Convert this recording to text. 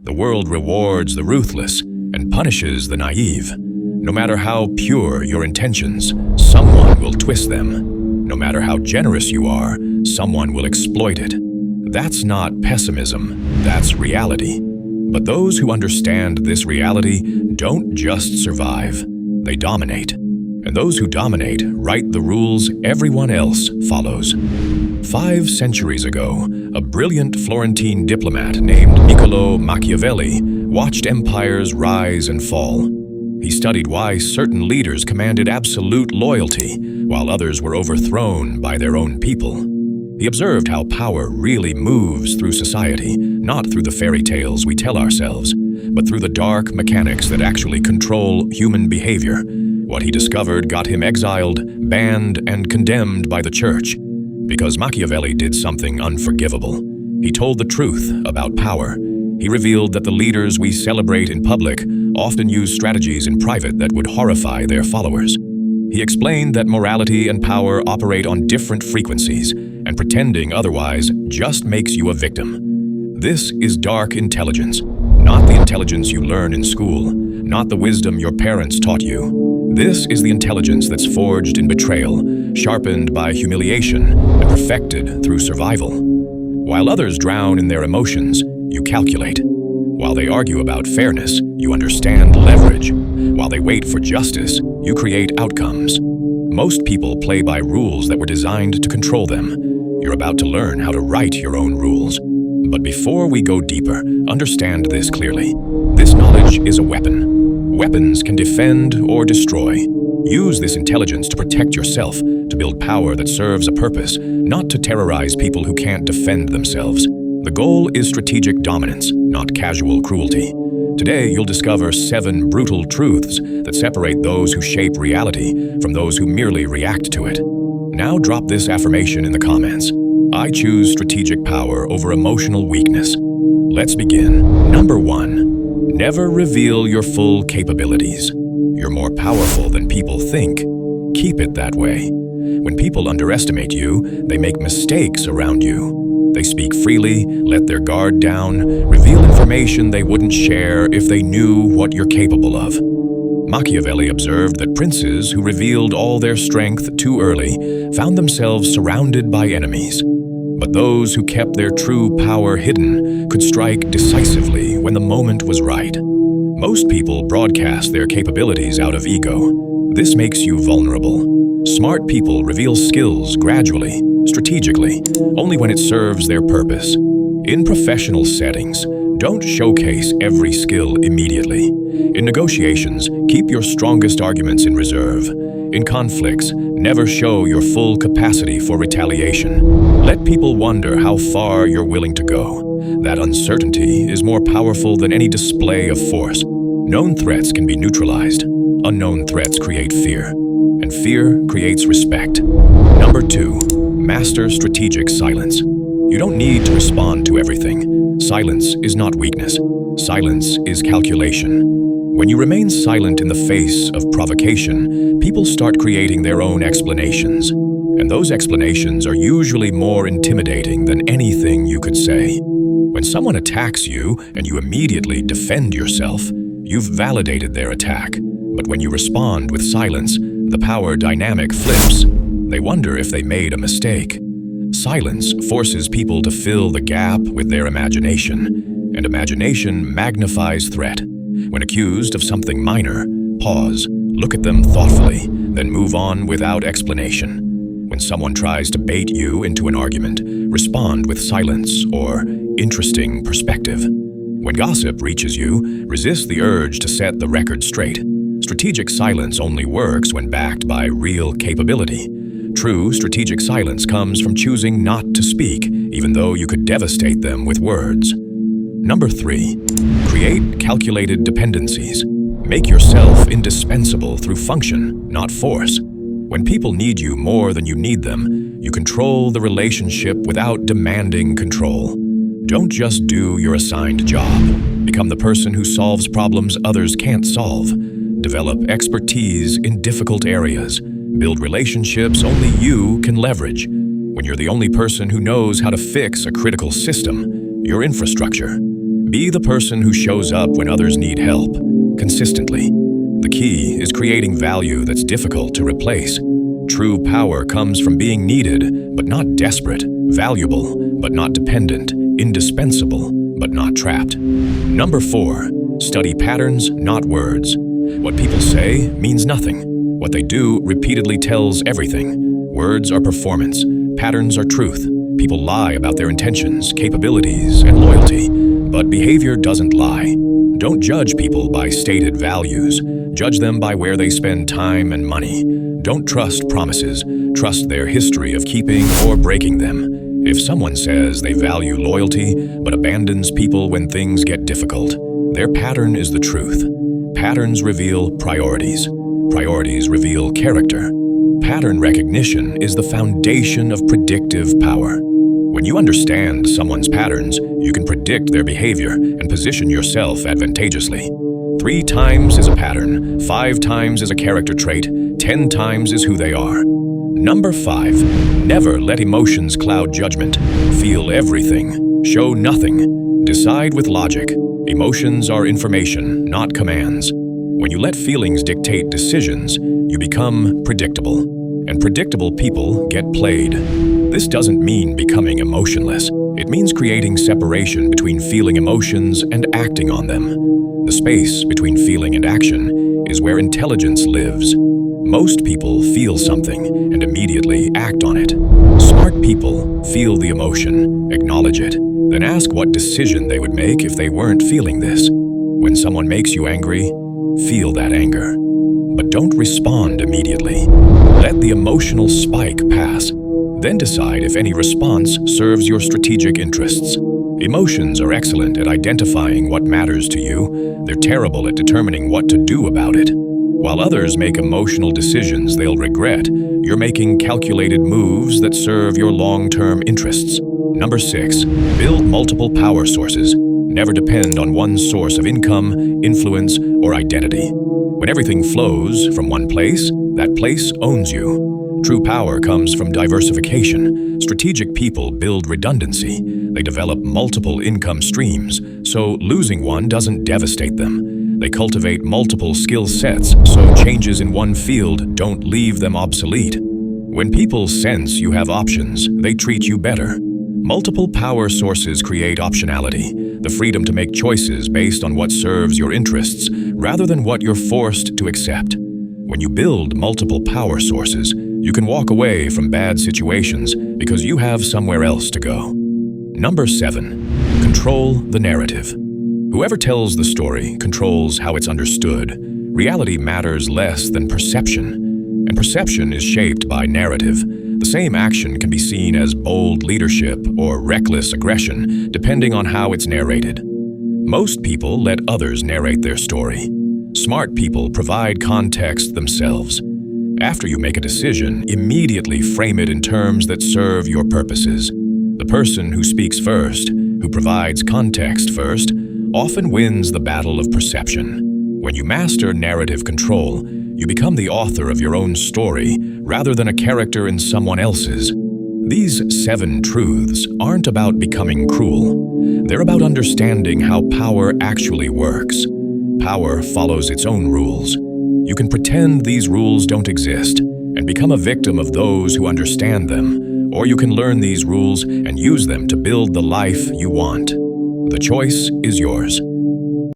The world rewards the ruthless and punishes the naive. No matter how pure your intentions, someone will twist them. No matter how generous you are, someone will exploit it. That's not pessimism, that's reality. But those who understand this reality don't just survive, they dominate. And those who dominate write the rules everyone else follows. 5 centuries ago, a brilliant Florentine diplomat named Niccolò Machiavelli watched empires rise and fall. He studied why certain leaders commanded absolute loyalty, while others were overthrown by their own people. He observed how power really moves through society, not through the fairy tales we tell ourselves, but through the dark mechanics that actually control human behavior. What he discovered got him exiled, banned, and condemned by the church. Because Machiavelli did something unforgivable. He told the truth about power. He revealed that the leaders we celebrate in public often use strategies in private that would horrify their followers. He explained that morality and power operate on different frequencies, and pretending otherwise just makes you a victim. This is dark intelligence, not the intelligence you learn in school, not the wisdom your parents taught you. This is the intelligence that's forged in betrayal, sharpened by humiliation, and perfected through survival. While others drown in their emotions, you calculate. While they argue about fairness, you understand leverage. While they wait for justice, you create outcomes. Most people play by rules that were designed to control them. You're about to learn how to write your own rules. But before we go deeper, understand this clearly. This knowledge is a weapon. Weapons can defend or destroy. Use this intelligence to protect yourself, to build power that serves a purpose, not to terrorize people who can't defend themselves. The goal is strategic dominance, not casual cruelty. Today, you'll discover 7 brutal truths that separate those who shape reality from those who merely react to it. Now drop this affirmation in the comments. I choose strategic power over emotional weakness. Let's begin. Number 1. Never reveal your full capabilities. You're more powerful than people think. Keep it that way. When people underestimate you, they make mistakes around you. They speak freely, let their guard down, reveal information they wouldn't share if they knew what you're capable of. Machiavelli observed that princes who revealed all their strength too early found themselves surrounded by enemies. But those who kept their true power hidden could strike decisively when the moment was right. Most people broadcast their capabilities out of ego. This makes you vulnerable. Smart people reveal skills gradually, strategically, only when it serves their purpose. In professional settings, don't showcase every skill immediately. In negotiations, keep your strongest arguments in reserve. In conflicts, never show your full capacity for retaliation. Let people wonder how far you're willing to go. That uncertainty is more powerful than any display of force. Known threats can be neutralized. Unknown threats create fear. And fear creates respect. Number 2, master strategic silence. You don't need to respond to everything. Silence is not weakness. Silence is calculation. When you remain silent in the face of provocation, people start creating their own explanations. And those explanations are usually more intimidating than anything you could say. When someone attacks you and you immediately defend yourself, you've validated their attack. But when you respond with silence, the power dynamic flips. They wonder if they made a mistake. Silence forces people to fill the gap with their imagination, and imagination magnifies threat. When accused of something minor, pause, look at them thoughtfully, then move on without explanation. When someone tries to bait you into an argument, respond with silence or interesting perspective. When gossip reaches you, resist the urge to set the record straight. Strategic silence only works when backed by real capability. True strategic silence comes from choosing not to speak, even though you could devastate them with words. Number 3, create calculated dependencies. Make yourself indispensable through function, not force. When people need you more than you need them, you control the relationship without demanding control. Don't just do your assigned job. Become the person who solves problems others can't solve. Develop expertise in difficult areas. Build relationships only you can leverage. When you're the only person who knows how to fix a critical system, your infrastructure. Be the person who shows up when others need help, consistently. The key is creating value that's difficult to replace. True power comes from being needed, but not desperate, valuable, but not dependent, indispensable, but not trapped. Number 4, study patterns, not words. What people say means nothing. What they do repeatedly tells everything. Words are performance. Patterns are truth. People lie about their intentions, capabilities, and loyalty. But behavior doesn't lie. Don't judge people by stated values. Judge them by where they spend time and money. Don't trust promises. Trust their history of keeping or breaking them. If someone says they value loyalty but abandons people when things get difficult, their pattern is the truth. Patterns reveal priorities. Priorities reveal character. Pattern recognition is the foundation of predictive power. When you understand someone's patterns, you can predict their behavior and position yourself advantageously. 3 times is a pattern, 5 times is a character trait, 10 times is who they are. Number 5, never let emotions cloud judgment. Feel everything, show nothing, decide with logic. Emotions are information, not commands. When you let feelings dictate decisions, you become predictable. And predictable people get played. This doesn't mean becoming emotionless. It means creating separation between feeling emotions and acting on them. The space between feeling and action is where intelligence lives. Most people feel something and immediately act on it. Smart people feel the emotion, acknowledge it, then ask what decision they would make if they weren't feeling this. When someone makes you angry, feel that anger. But don't respond immediately. Let the emotional spike pass. Then decide if any response serves your strategic interests. Emotions are excellent at identifying what matters to you. They're terrible at determining what to do about it. While others make emotional decisions they'll regret, you're making calculated moves that serve your long-term interests. Number 6, build multiple power sources. Never depend on one source of income, influence, or identity. When everything flows from one place, that place owns you. True power comes from diversification. Strategic people build redundancy. They develop multiple income streams, so losing one doesn't devastate them. They cultivate multiple skill sets, so changes in one field don't leave them obsolete. When people sense you have options, they treat you better. Multiple power sources create optionality, the freedom to make choices based on what serves your interests, rather than what you're forced to accept. When you build multiple power sources, you can walk away from bad situations because you have somewhere else to go. Number 7, control the narrative. Whoever tells the story controls how it's understood. Reality matters less than perception, and perception is shaped by narrative. The same action can be seen as bold leadership or reckless aggression, depending on how it's narrated. Most people let others narrate their story. Smart people provide context themselves. After you make a decision, immediately frame it in terms that serve your purposes. The person who speaks first, who provides context first, often wins the battle of perception. When you master narrative control, you become the author of your own story rather than a character in someone else's. These 7 truths aren't about becoming cruel. They're about understanding how power actually works. Power follows its own rules. You can pretend these rules don't exist and become a victim of those who understand them, or you can learn these rules and use them to build the life you want. The choice is yours.